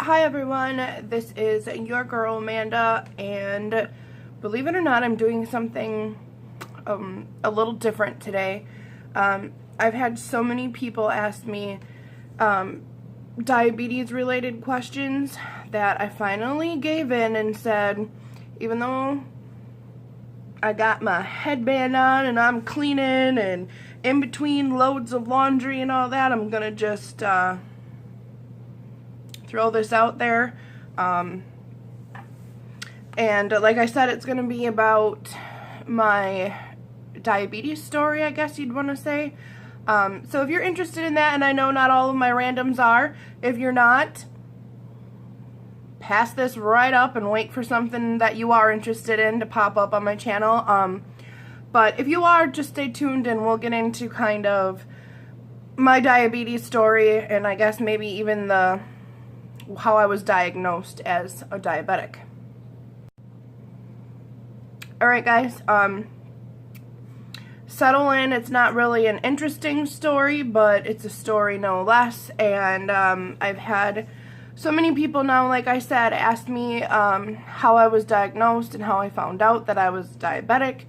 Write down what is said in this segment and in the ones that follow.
Hi everyone, this is your girl Amanda, and believe it or not, I'm doing something a little different today. I've had so many people ask me diabetes related questions that I finally gave in and said, even though I got my headband on and I'm cleaning and in between loads of laundry and all that, I'm gonna just throw this out there. And like I said, it's gonna be about my diabetes story, I guess you'd want to say. So if you're interested in that, and I know not all of my randoms are, if you're not, pass this right up and wait for something that you are interested in to pop up on my channel. But if you are, just stay tuned and we'll get into kind of my diabetes story, and I guess maybe even how I was diagnosed as a diabetic. Alright guys, settle in. It's not really an interesting story, but it's a story no less, and I've had so many people now, like I said, ask me how I was diagnosed and how I found out that I was diabetic,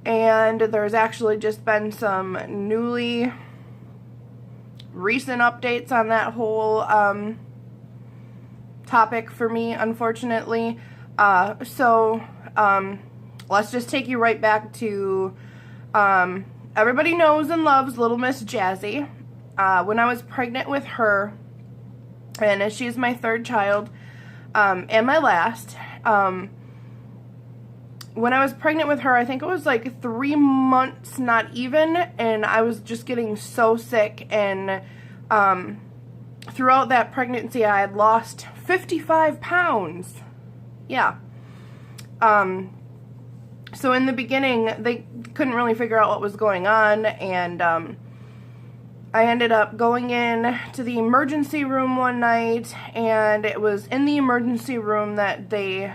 and there's actually just been some newly recent updates on that whole topic for me, unfortunately. Let's just take you right back to everybody knows and loves Little Miss Jazzy. When I was pregnant with her, and she's my third child and my last, when I was pregnant with her, I think it was like 3 months, not even, and I was just getting so sick, and throughout that pregnancy I had lost 55 pounds. Yeah. So in the beginning, they couldn't really figure out what was going on, and I ended up going in to the emergency room one night, and it was in the emergency room that they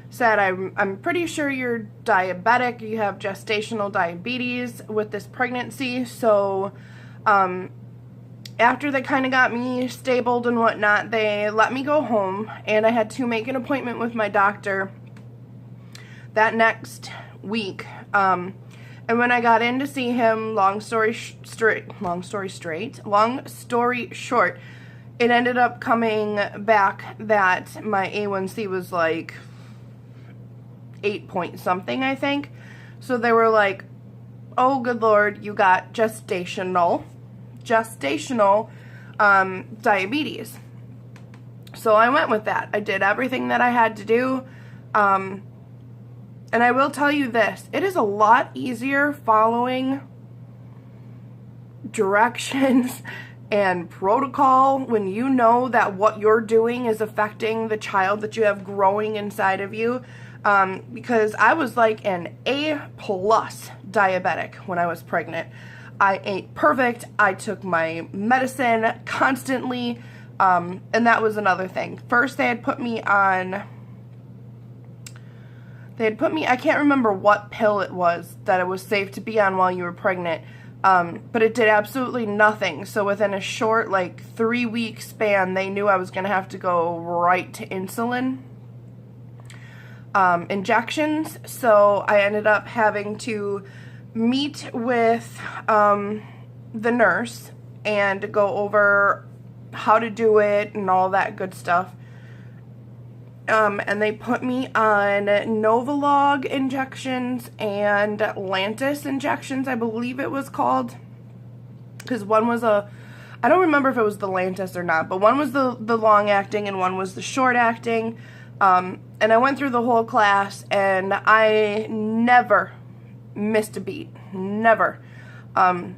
said, I'm pretty sure you're diabetic, you have gestational diabetes with this pregnancy. So after they kind of got me stabled and whatnot, they let me go home, and I had to make an appointment with my doctor that next week. And when I got in to see him, long story short, it ended up coming back that my A1C was like 8 point something, I think. So they were like, oh good lord, you got gestational diabetes. So I went with that. I did everything that I had to do. And I will tell you this, it is a lot easier following directions and protocol when you know that what you're doing is affecting the child that you have growing inside of you. Because I was like an A+ diabetic when I was pregnant. I ate perfect, I took my medicine constantly, and that was another thing. First they had put me on, I can't remember what pill it was that it was safe to be on while you were pregnant, but it did absolutely nothing. So within a short, like 3-week span, they knew I was going to have to go right to insulin injections. So I ended up having to meet with the nurse and go over how to do it and all that good stuff. And they put me on Novolog injections and Lantus injections, I believe it was called. Because one was I don't remember if it was the Lantus or not, but one was the long acting and one was the short acting. And I went through the whole class, and I never missed a beat. Never. I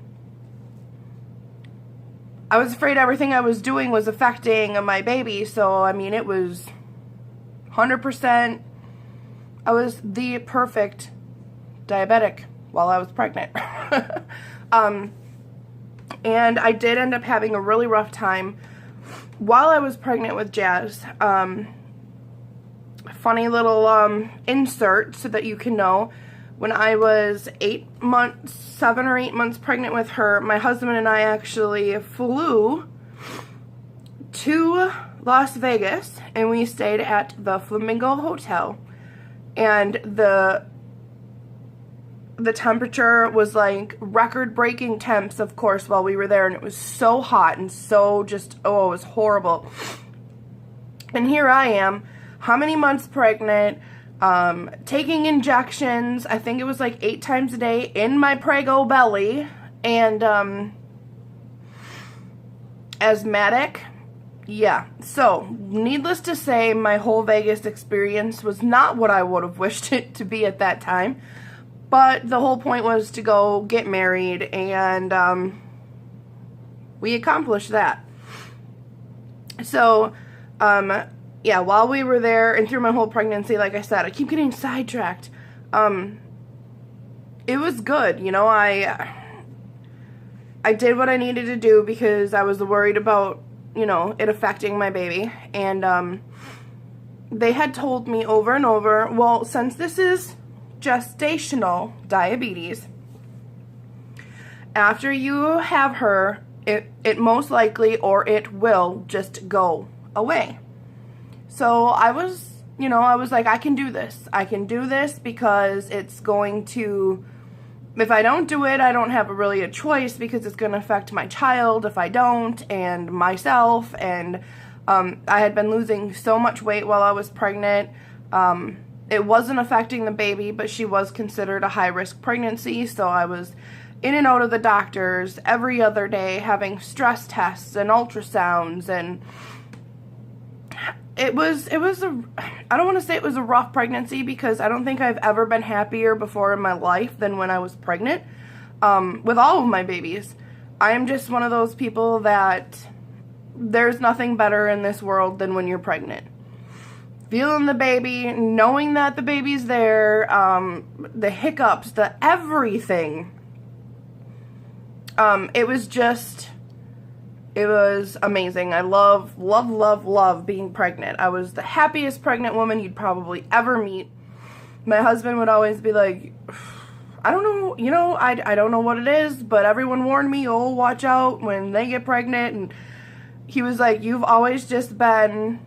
was afraid everything I was doing was affecting my baby, so I mean, it was 100%, I was the perfect diabetic while I was pregnant. And I did end up having a really rough time while I was pregnant with Jazz. Funny little insert so that you can know. When I was 7 or 8 months pregnant with her, my husband and I actually flew to Las Vegas, and we stayed at the Flamingo Hotel, and the temperature was like record-breaking temps, of course, while we were there, and it was so hot and so just, oh, it was horrible. And here I am, how many months pregnant, taking injections, I think it was like 8 times a day in my prego belly, and asthmatic. Yeah, so needless to say, my whole Vegas experience was not what I would have wished it to be at that time. But the whole point was to go get married, and we accomplished that. So, yeah, while we were there and through my whole pregnancy, like I said, I keep getting sidetracked. It was good, you know. I did what I needed to do because I was worried about, you know, it affecting my baby. And they had told me over and over, well, since this is gestational diabetes, after you have her, it most likely, or it will, just go away. So I was, you know, I was like, I can do this. I can do this because it's going to, if I don't do it, I don't have really a choice because it's going to affect my child if I don't, and myself. And I had been losing so much weight while I was pregnant. It wasn't affecting the baby, but she was considered a high-risk pregnancy, so I was in and out of the doctors every other day having stress tests and ultrasounds, and it was I don't want to say it was a rough pregnancy because I don't think I've ever been happier before in my life than when I was pregnant with all of my babies. I am just one of those people that there's nothing better in this world than when you're pregnant. Feeling the baby, knowing that the baby's there, the hiccups, the everything. It was amazing. I love being pregnant. I was the happiest pregnant woman you'd probably ever meet. My husband would always be like, I don't know, you know, I don't know what it is, but everyone warned me, oh, watch out when they get pregnant. And he was like, you've always just been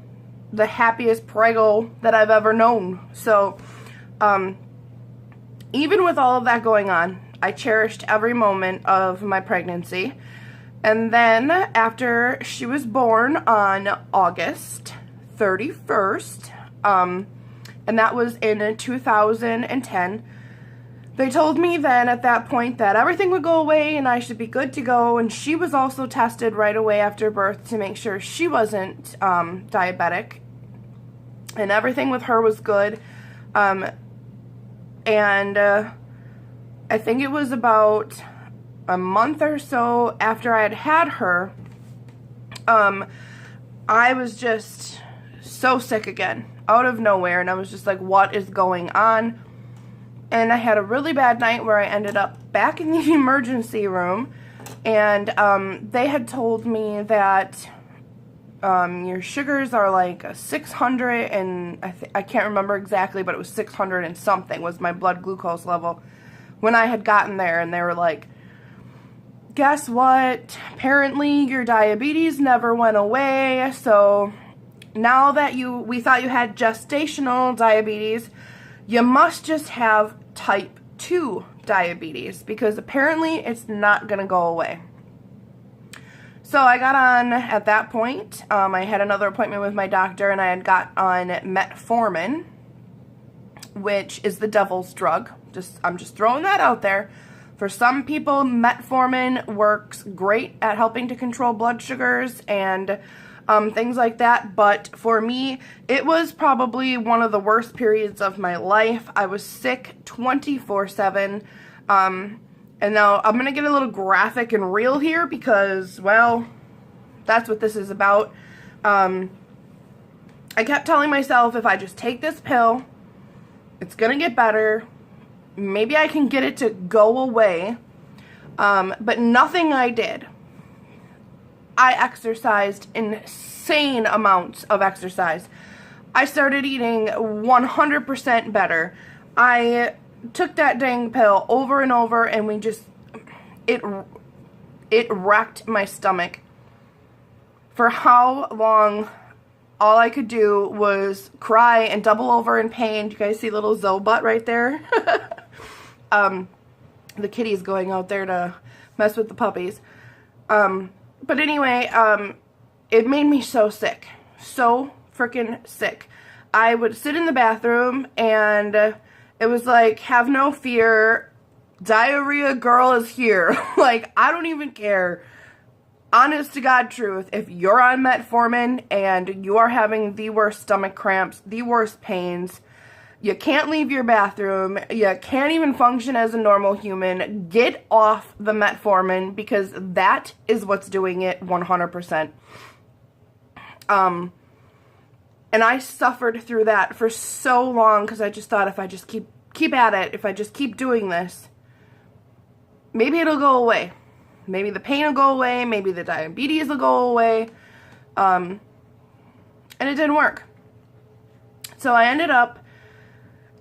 the happiest prego that I've ever known. So, even with all of that going on, I cherished every moment of my pregnancy. And then after she was born on August 31st, and that was in 2010, they told me then at that point that everything would go away and I should be good to go. And she was also tested right away after birth to make sure she wasn't diabetic. And everything with her was good. And I think it was about a month or so after I had had her, I was just so sick again, out of nowhere. And I was just like, what is going on? And I had a really bad night where I ended up back in the emergency room. And they had told me that your sugars are like 600, and I can't remember exactly, but it was 600 and something was my blood glucose level when I had gotten there. And they were like, guess what? Apparently your diabetes never went away. So now that we thought you had gestational diabetes, you must just have type 2 diabetes because apparently it's not going to go away. So I got on at that point. I had another appointment with my doctor, and I had got on Metformin, which is the devil's drug. I'm just throwing that out there. For some people, Metformin works great at helping to control blood sugars and things like that. But for me, it was probably one of the worst periods of my life. I was sick 24/7. And now I'm going to get a little graphic and real here because, well, that's what this is about. I kept telling myself, if I just take this pill, it's going to get better. Maybe I can get it to go away. But nothing I did. I exercised insane amounts of exercise. I started eating 100% better. I took that dang pill over and over, and it wrecked my stomach. For how long, all I could do was cry and double over in pain. Do you guys see little Zoe butt right there? The kitty's going out there to mess with the puppies. But anyway, it made me so sick. So freaking sick. I would sit in the bathroom and it was like, have no fear, diarrhea girl is here. Like, I don't even care. Honest to God truth, if you're on metformin and you are having the worst stomach cramps, the worst pains, you can't leave your bathroom, you can't even function as a normal human, get off the metformin, because that is what's doing it 100%. And I suffered through that for so long because I just thought if I just keep at it, if I just keep doing this, maybe it'll go away. Maybe the pain will go away, maybe the diabetes will go away. And it didn't work. So I ended up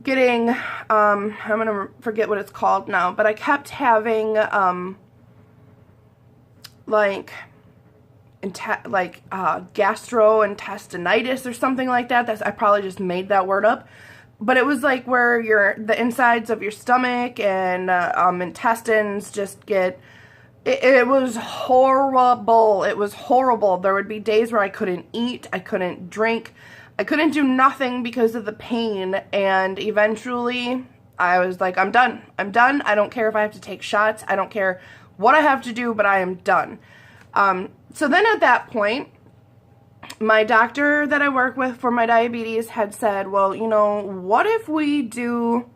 getting, I'm going to forget what it's called now, but I kept having, gastrointestinitis or something like that. I probably just made that word up. But it was like where the insides of your stomach and intestines just get, it was horrible. It was horrible. There would be days where I couldn't eat, I couldn't drink, I couldn't do nothing because of the pain. And eventually I was like, I'm done. I'm done. I don't care if I have to take shots. I don't care what I have to do, but I am done. So then at that point, my doctor that I work with for my diabetes had said, well, you know, what if we do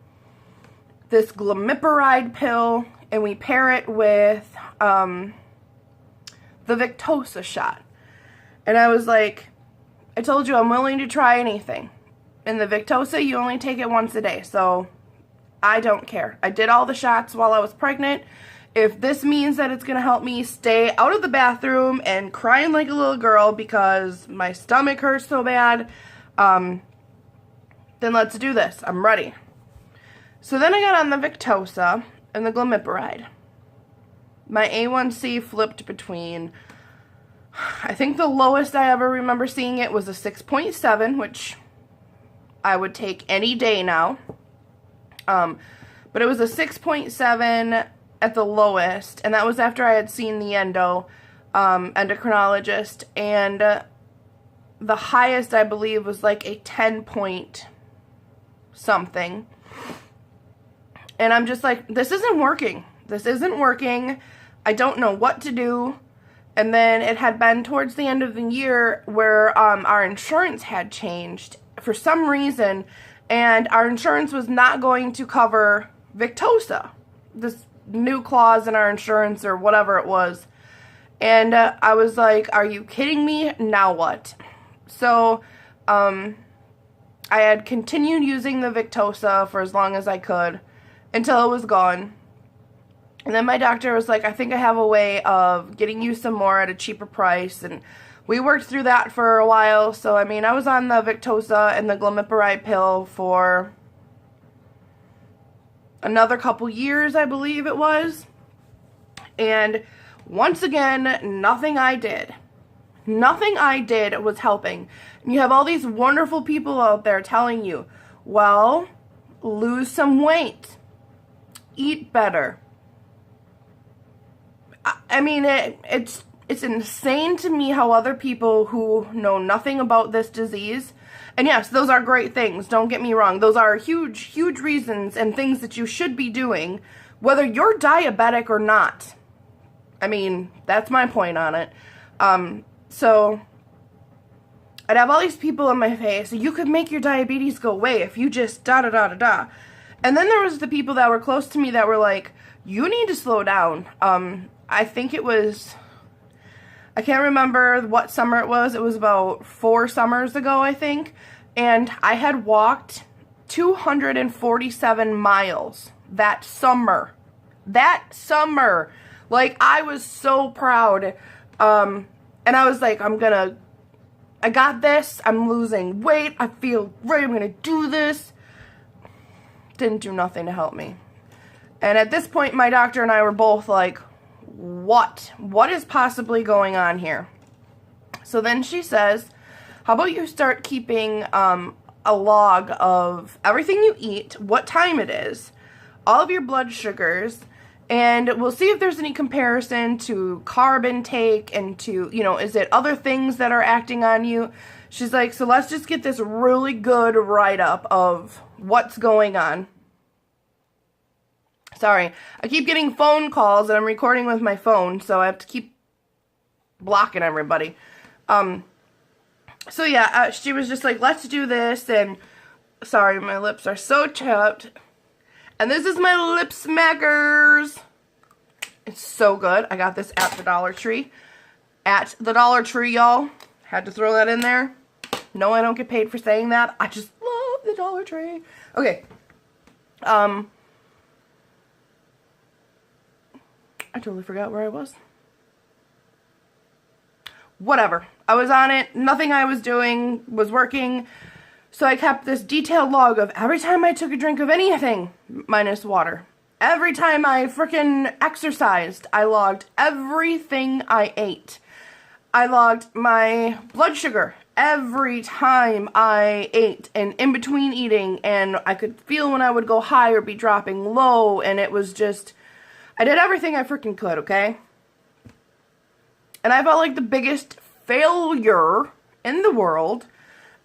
this glimepiride pill and we pair it with the Victoza shot? And I was like, I told you I'm willing to try anything. And the Victoza, you only take it once a day, so I don't care. I did all the shots while I was pregnant. If this means that it's going to help me stay out of the bathroom and crying like a little girl because my stomach hurts so bad, then let's do this. I'm ready. So then I got on the Victoza and the glimepiride. My A1C flipped between, I think the lowest I ever remember seeing it was a 6.7, which I would take any day now. But it was a 6.7 at the lowest, and that was after I had seen the endocrinologist, and the highest I believe was like a 10 point something. And I'm just like, this isn't working. This isn't working. I don't know what to do. And then it had been towards the end of the year where our insurance had changed for some reason, and our insurance was not going to cover Victoza, this new clause in our insurance or whatever it was. And I was like, are you kidding me? Now what? So I had continued using the Victoza for as long as I could until it was gone. And then my doctor was like, I think I have a way of getting you some more at a cheaper price. And we worked through that for a while. So, I mean, I was on the Victoza and the glimepiride pill for another couple years, I believe it was. And once again, nothing I did was helping. And you have all these wonderful people out there telling you, well, lose some weight, eat better. I mean, it's insane to me how other people who know nothing about this disease, and yes, those are great things, don't get me wrong, those are huge, huge reasons and things that you should be doing, whether you're diabetic or not. I mean, that's my point on it. So, I'd have all these people in my face, you could make your diabetes go away if you just da-da-da-da-da. And then there was the people that were close to me that were like, you need to slow down. I think it was, I can't remember what summer it was about 4 summers ago, I think, and I had walked 247 miles that summer. Like, I was so proud, and I was like, I got this, I'm losing weight, I feel great, I'm gonna do this. Didn't do nothing to help me. And at this point, my doctor and I were both like, what is possibly going on here? So then she says, how about you start keeping a log of everything you eat, what time it is, all of your blood sugars, and we'll see if there's any comparison to carb intake and to, you know, is it other things that are acting on you? She's like, so let's just get this really good write-up of what's going on. Sorry, I keep getting phone calls and I'm recording with my phone, so I have to keep blocking everybody. So yeah, she was just like, let's do this, and sorry, my lips are so chapped. And this is my lip smackers. It's so good. I got this at the Dollar Tree. At the Dollar Tree, y'all. Had to throw that in there. No, I don't get paid for saying that. I just love the Dollar Tree. Okay. I totally forgot where I was. Whatever. I was on it. Nothing I was doing was working. So I kept this detailed log of every time I took a drink of anything, minus water. Every time I frickin' exercised, I logged everything I ate. I logged my blood sugar every time I ate and in between eating, and I could feel when I would go high or be dropping low, and it was just, I did everything I frickin' could, okay? And I felt like the biggest failure in the world.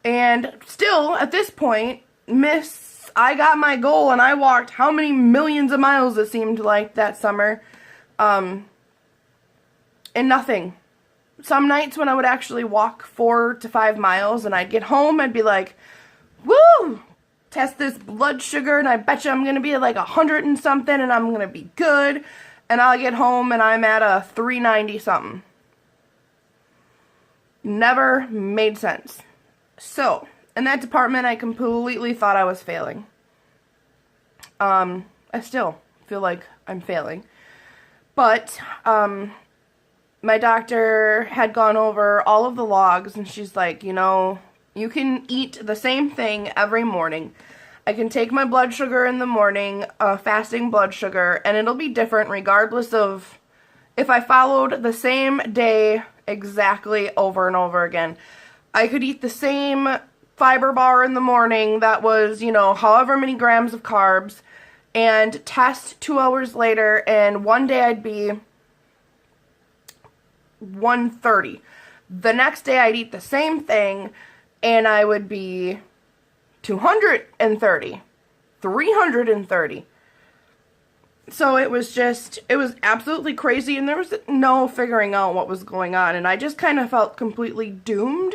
And still, at this point, I got my goal and I walked how many millions of miles it seemed like that summer. And nothing. Some nights when I would actually walk 4 to 5 miles and I'd get home, I'd be like, woo! Test this blood sugar and I bet you I'm going to be at like 100 and something and I'm going to be good. And I'll get home and I'm at a 390 something. Never made sense. So, in that department, I completely thought I was failing. I still feel like I'm failing. But, my doctor had gone over all of the logs, and she's like, you know, you can eat the same thing every morning. I can take my blood sugar in the morning, fasting blood sugar, and it'll be different regardless of if I followed the same day exactly over and over again. I could eat the same fiber bar in the morning that was, you know, however many grams of carbs, and test 2 hours later, and one day I'd be 130. The next day I'd eat the same thing, and I would be 230, 330. So it was absolutely crazy, and there was no figuring out what was going on, and I just kind of felt completely doomed.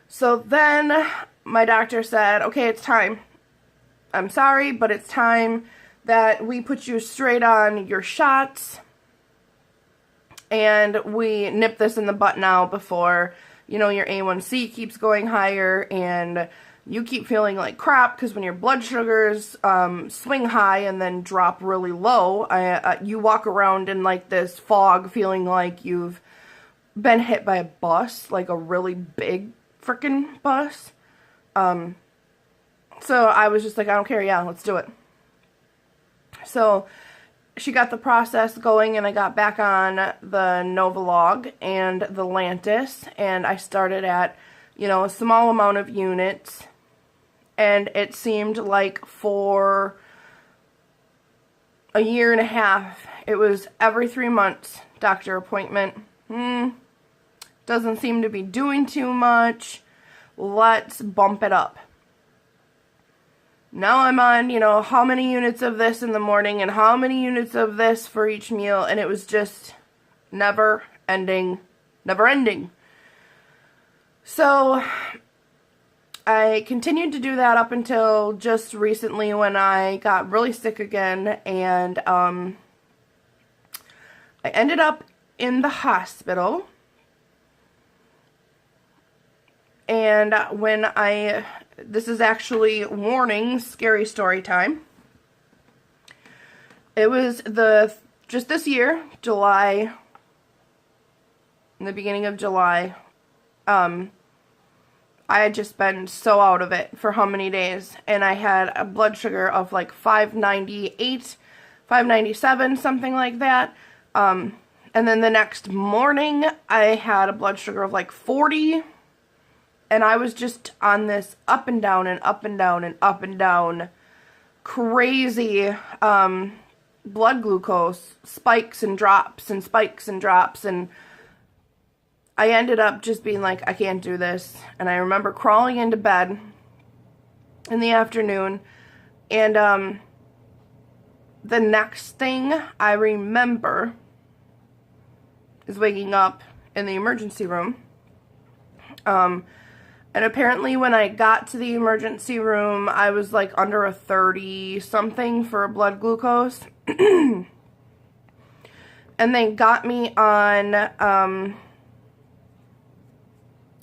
So then my doctor said, okay, it's time. I'm sorry, but it's time that we put you straight on your shots, and we nip this in the butt now before, you know, your A1C keeps going higher, and you keep feeling like crap, because when your blood sugars swing high and then drop really low, you walk around in like this fog feeling like you've been hit by a bus, like a really big freaking bus. So I was just like, I don't care, yeah, let's do it. So she got the process going, and I got back on the Novolog and the Lantus, and I started at, you know, a small amount of units. And it seemed like for a year and a half, it was every 3 months, doctor appointment. Doesn't seem to be doing too much. Let's bump it up. Now I'm on, you know, how many units of this in the morning and how many units of this for each meal. And it was just never ending. So I continued to do that up until just recently when I got really sick again, and I ended up in the hospital. And when this is actually warning, scary story time. It was just this year, July, in the beginning of July, I had just been so out of it for how many days, and I had a blood sugar of like 598, 597, something like that, and And then the next morning, I had a blood sugar of like 40. And I was just on this up and down and up and down and up and down crazy blood glucose spikes and drops and spikes and drops. And I ended up just being like, I can't do this. And I remember crawling into bed in the afternoon. And the next thing I remember is waking up in the emergency room. And apparently when I got to the emergency room, I was like under a 30 something for a blood glucose. And they got me on,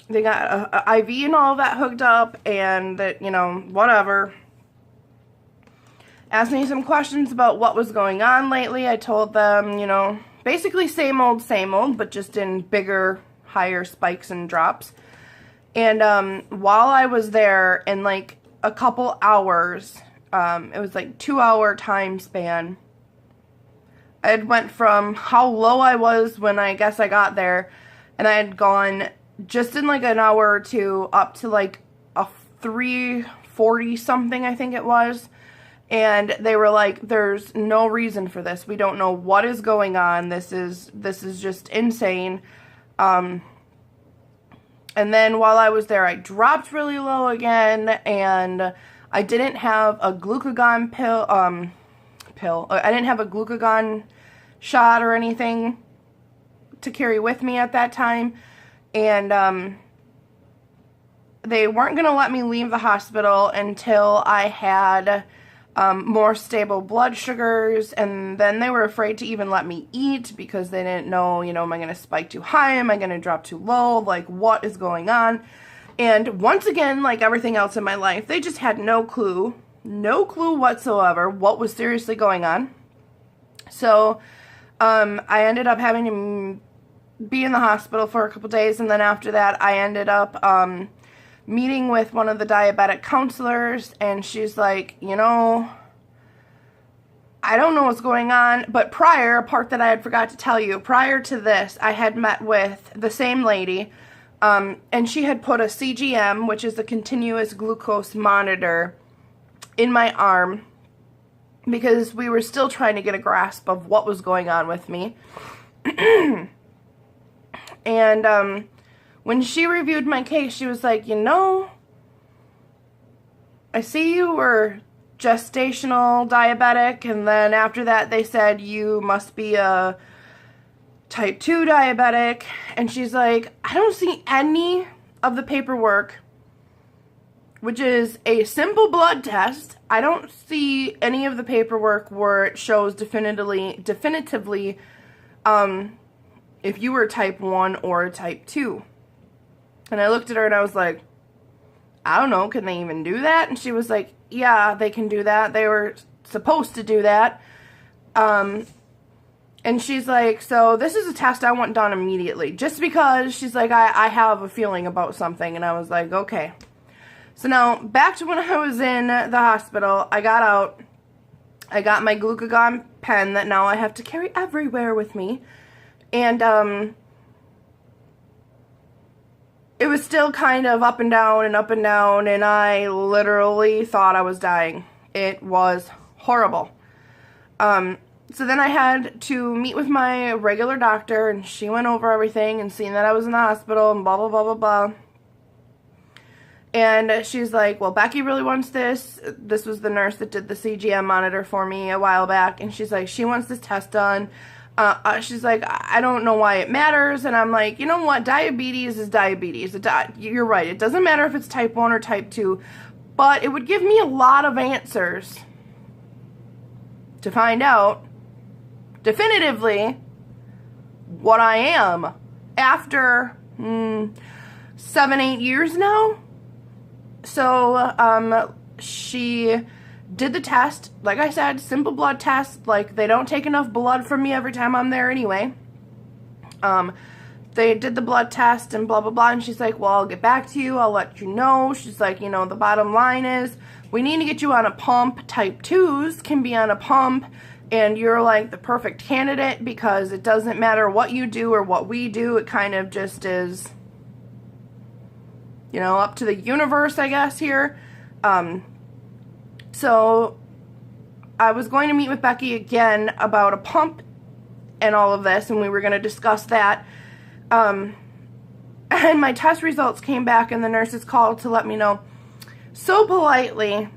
they got a IV and all of that hooked up, and that, you know, whatever. Asked me some questions about what was going on lately. I told them, you know, basically same old, but just in bigger, higher spikes and drops. And while I was there, in like a couple hours, it was like 2-hour time span, I had went from how low I was when I guess I got there, and I had gone just in like an hour or two up to like a 340 something, I think it was. And they were like, there's no reason for this. We don't know what is going on. This is just insane. And then while I was there, I dropped really low again, and I didn't have a glucagon pill. I didn't have a glucagon shot or anything to carry with me at that time. And they weren't going to let me leave the hospital until I had more stable blood sugars, and then they were afraid to even let me eat because they didn't know, you know, am I going to spike too high? Am I going to drop too low? Like, what is going on? And once again, like everything else in my life, they just had no clue whatsoever what was seriously going on. So I ended up having to be in the hospital for a couple days, and then after that I ended up meeting with one of the diabetic counselors, and she's like, you know, I don't know what's going on, but a part that I had forgot to tell you, prior to this, I had met with the same lady, and she had put a CGM, which is a continuous glucose monitor, in my arm, because we were still trying to get a grasp of what was going on with me. And, when she reviewed my case, she was like, you know, I see you were gestational diabetic, and then after that they said you must be a type 2 diabetic. And she's like, I don't see any of the paperwork, which is a simple blood test. I don't see any of the paperwork where it shows definitively if you were type 1 or type 2. And I looked at her and I was like, I don't know, can they even do that? And she was like, yeah, they can do that. They were supposed to do that. And she's like, so this is a test I want done immediately. Just because she's like, I have a feeling about something. And I was like, okay. So now, back to when I was in the hospital, I got out. I got my glucagon pen that now I have to carry everywhere with me. And, it was still kind of up and down, and I literally thought I was dying. It was horrible. So then I had to meet with my regular doctor, and she went over everything and seen that I was in the hospital and blah, blah, blah, blah, blah. And she's like, well, Becky really wants this. This was the nurse that did the CGM monitor for me a while back, and she's like, she wants this test done. She's like, I don't know why it matters. And I'm like, you know what? Diabetes is diabetes. You're right. It doesn't matter if it's type 1 or type 2. But it would give me a lot of answers to find out definitively what I am after 7-8 years now. So she did the test. Like I said, simple blood test. Like, they don't take enough blood from me every time I'm there anyway. They did the blood test and blah, blah, blah. And she's like, well, I'll get back to you. I'll let you know. She's like, you know, the bottom line is we need to get you on a pump. Type 2s can be on a pump. and you're like the perfect candidate because it doesn't matter what you do or what we do. It kind of just is, you know, up to the universe, I guess, here. So I was going to meet with Becky again about a pump and all of this, and we were going to discuss that. And my test results came back, and the nurses called to let me know so politely,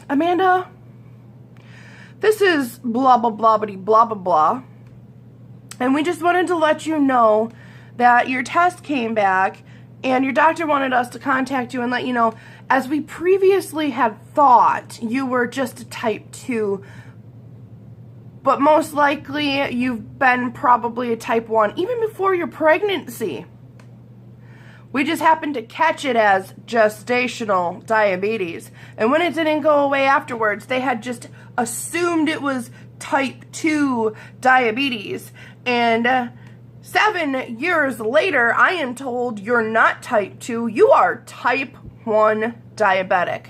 Amanda, this is blah, blah, blah, blah, blah, blah, blah. And we just wanted to let you know that your test came back, and your doctor wanted us to contact you and let you know, as we previously had thought, you were just a type 2, but most likely you've been probably a type 1 even before your pregnancy. We just happened to catch it as gestational diabetes. And when it didn't go away afterwards, they had just assumed it was type 2 diabetes. And 7 years later, I am told you're not type 2, you are type 1 diabetic.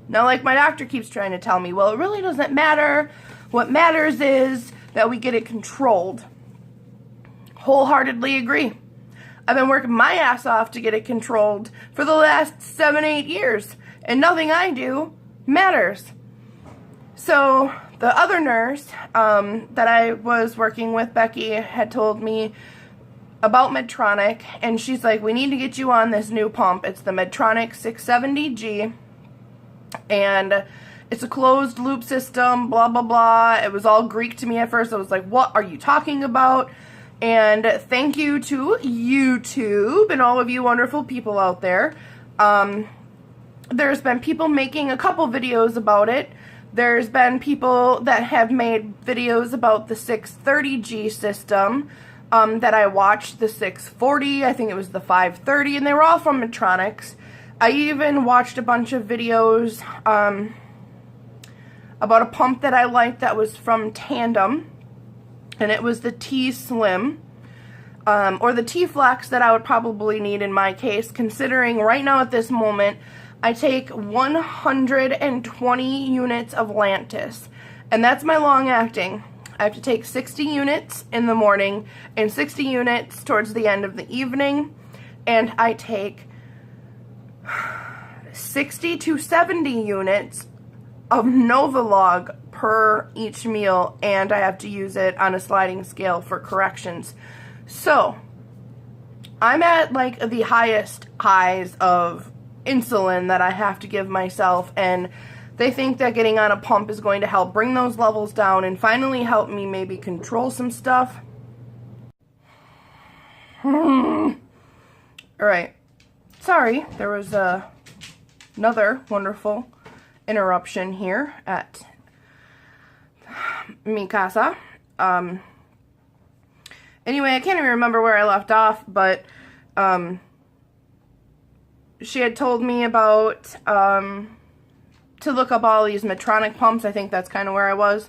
Now, like my doctor keeps trying to tell me, well, it really doesn't matter. What matters is that we get it controlled. Wholeheartedly agree. I've been working my ass off to get it controlled for the last 7, 8 years, and nothing I do matters. So the other nurse that I was working with, Becky, had told me about Medtronic, and she's like, we need to get you on this new pump. It's the Medtronic 670G, and it's a closed loop system, blah, blah, blah. It was all Greek to me at first. I was like, what are you talking about? And thank you to YouTube and all of you wonderful people out there. There's been people making a couple videos about it. There's been people that have made videos about the 630G system that I watched, the 640, I think it was the 530, and they were all from Medtronics. I even watched a bunch of videos about a pump that I liked that was from Tandem, and it was the T-Slim, or the T-Flex that I would probably need in my case, considering right now at this moment, I take 120 units of Lantus, and that's my long-acting. I have to take 60 units in the morning and 60 units towards the end of the evening, and I take 60 to 70 units of Novolog per each meal, and I have to use it on a sliding scale for corrections. So I'm at like the highest highs of insulin that I have to give myself, and they think that getting on a pump is going to help bring those levels down and finally help me maybe control some stuff. Alright, sorry, there was another wonderful interruption here at mi casa. Anyway, I can't even remember where I left off, but she had told me about to look up all these Medtronic pumps. I think that's kind of where I was.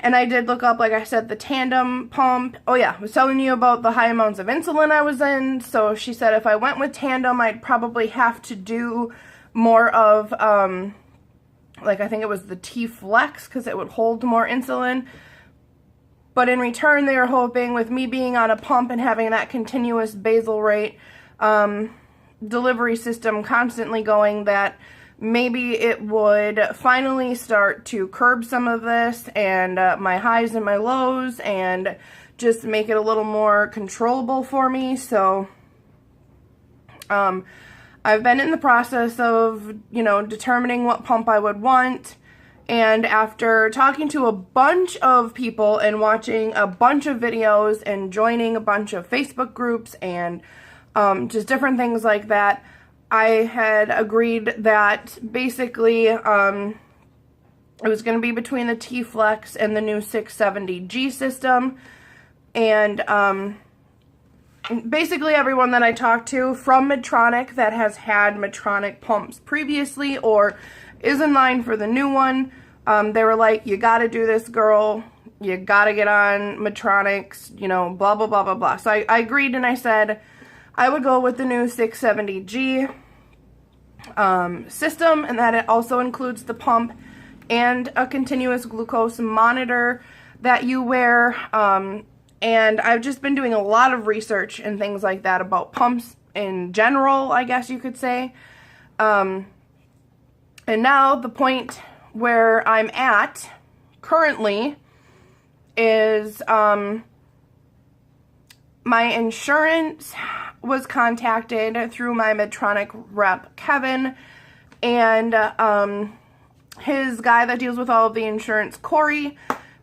And I did look up, like I said, the Tandem pump. Oh yeah, I was telling you about the high amounts of insulin I was in. So she said if I went with Tandem, I'd probably have to do more of, like I think it was the T-Flex, because it would hold more insulin. But in return, they were hoping with me being on a pump and having that continuous basal rate delivery system constantly going, that maybe it would finally start to curb some of this and my highs and my lows, and just make it a little more controllable for me. So I've been in the process of, you know, determining what pump I would want. And after talking to a bunch of people and watching a bunch of videos and joining a bunch of Facebook groups and just different things like that, I had agreed that basically it was going to be between the T-Flex and the new 670G system. And basically everyone that I talked to from Medtronic that has had Medtronic pumps previously or is in line for the new one, they were like, you got to do this, girl. You got to get on Medtronics, you know, blah, blah, blah, blah, blah. So I agreed, and I said I would go with the new 670G system, and that it also includes the pump and a continuous glucose monitor that you wear. And I've just been doing a lot of research and things like that about pumps in general, I guess you could say. And now the point where I'm at currently is my insurance was contacted through my Medtronic rep, Kevin, and his guy that deals with all of the insurance, Corey,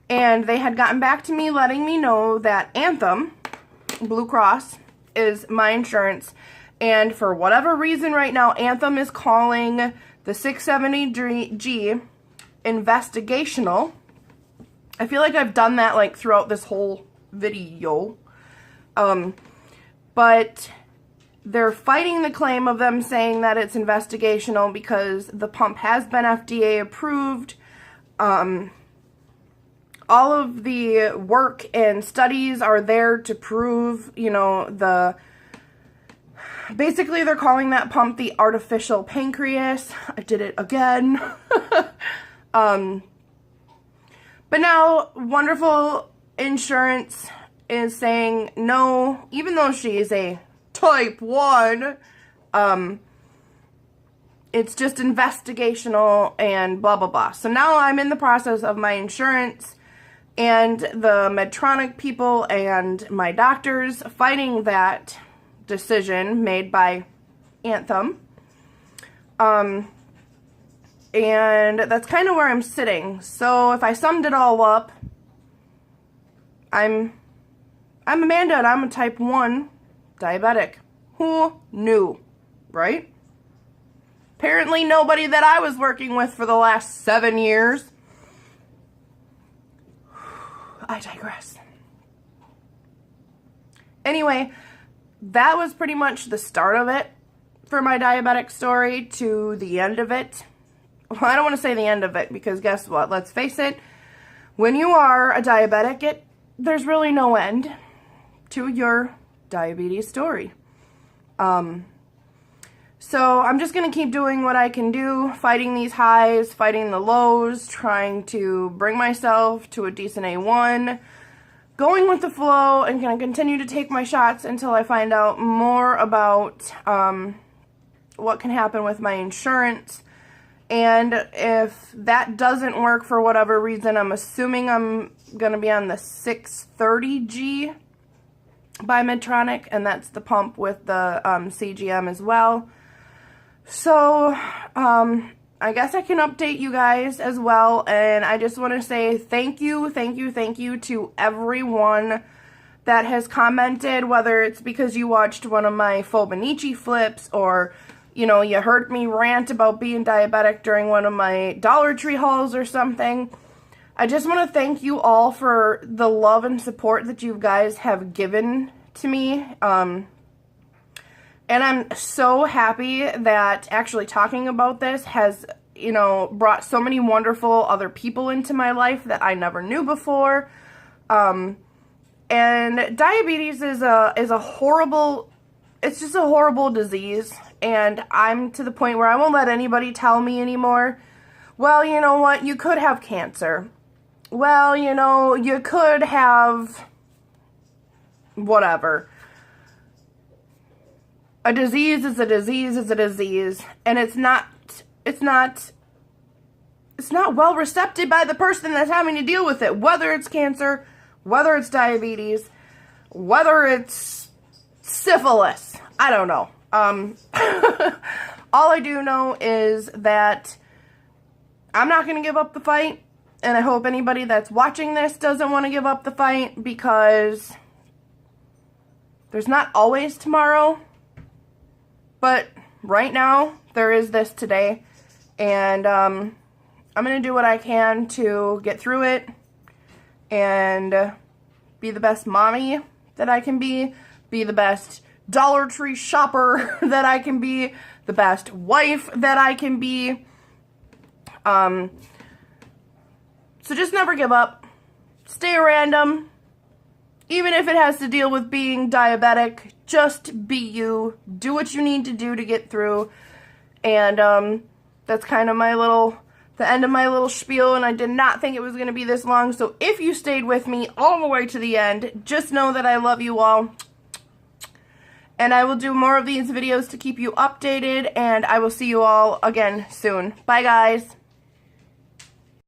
and they had gotten back to me letting me know that Anthem, Blue Cross, is my insurance, and for whatever reason right now, Anthem is calling the 670G investigational. I feel like I've done that like throughout this whole video, but they're fighting the claim of them saying that it's investigational because the pump has been FDA approved. All of the work and studies are there to prove, you know, basically they're calling that pump the artificial pancreas. I did it again. But now Wonderful Insurance is saying no, even though she is a type 1, it's just investigational and blah, blah, blah. So now I'm in the process of my insurance and the Medtronic people and my doctors fighting that decision made by Anthem. And that's kind of where I'm sitting. So if I summed it all up, I'm Amanda and I'm a type 1 diabetic. Who knew, right? Apparently nobody that I was working with for the last 7 years. I digress. Anyway, that was pretty much the start of it for my diabetic story to the end of it. Well, I don't want to say the end of it because guess what? Let's face it. When you are a diabetic, there's really no end to your diabetes story. So I'm just going to keep doing what I can do, fighting these highs, fighting the lows, trying to bring myself to a decent A1, going with the flow, and going to continue to take my shots until I find out more about what can happen with my insurance. And if that doesn't work for whatever reason, I'm assuming I'm going to be on the 630G by Medtronic, and that's the pump with the CGM as well. So, I guess I can update you guys as well, and I just want to say thank you to everyone that has commented, whether it's because you watched one of my Fobonichi flips, or, you know, you heard me rant about being diabetic during one of my Dollar Tree hauls or something. I just want to thank you all for the love and support that you guys have given to me, and I'm so happy that actually talking about this has, you know, brought so many wonderful other people into my life that I never knew before. And diabetes is a horrible, it's just a horrible disease. And I'm to the point where I won't let anybody tell me anymore, well, you know what, you could have cancer. Well, you know, you could have whatever. A disease is a disease is a disease, and it's not well received by the person that's having to deal with it, whether it's cancer, whether it's diabetes, whether it's syphilis. I don't know. All I do know is that I'm not going to give up the fight, and I hope anybody that's watching this doesn't want to give up the fight, because there's not always tomorrow. But right now, there is this today, and I'm going to do what I can to get through it and be the best mommy that I can be the best Dollar Tree shopper that I can be, the best wife that I can be. So just never give up. Stay random. Even if it has to deal with being diabetic, just be you. Do what you need to do to get through. And that's kind of my little the end of my little spiel, and I did not think it was going to be this long. So if you stayed with me all the way to the end, just know that I love you all. And I will do more of these videos to keep you updated, and I will see you all again soon. Bye, guys.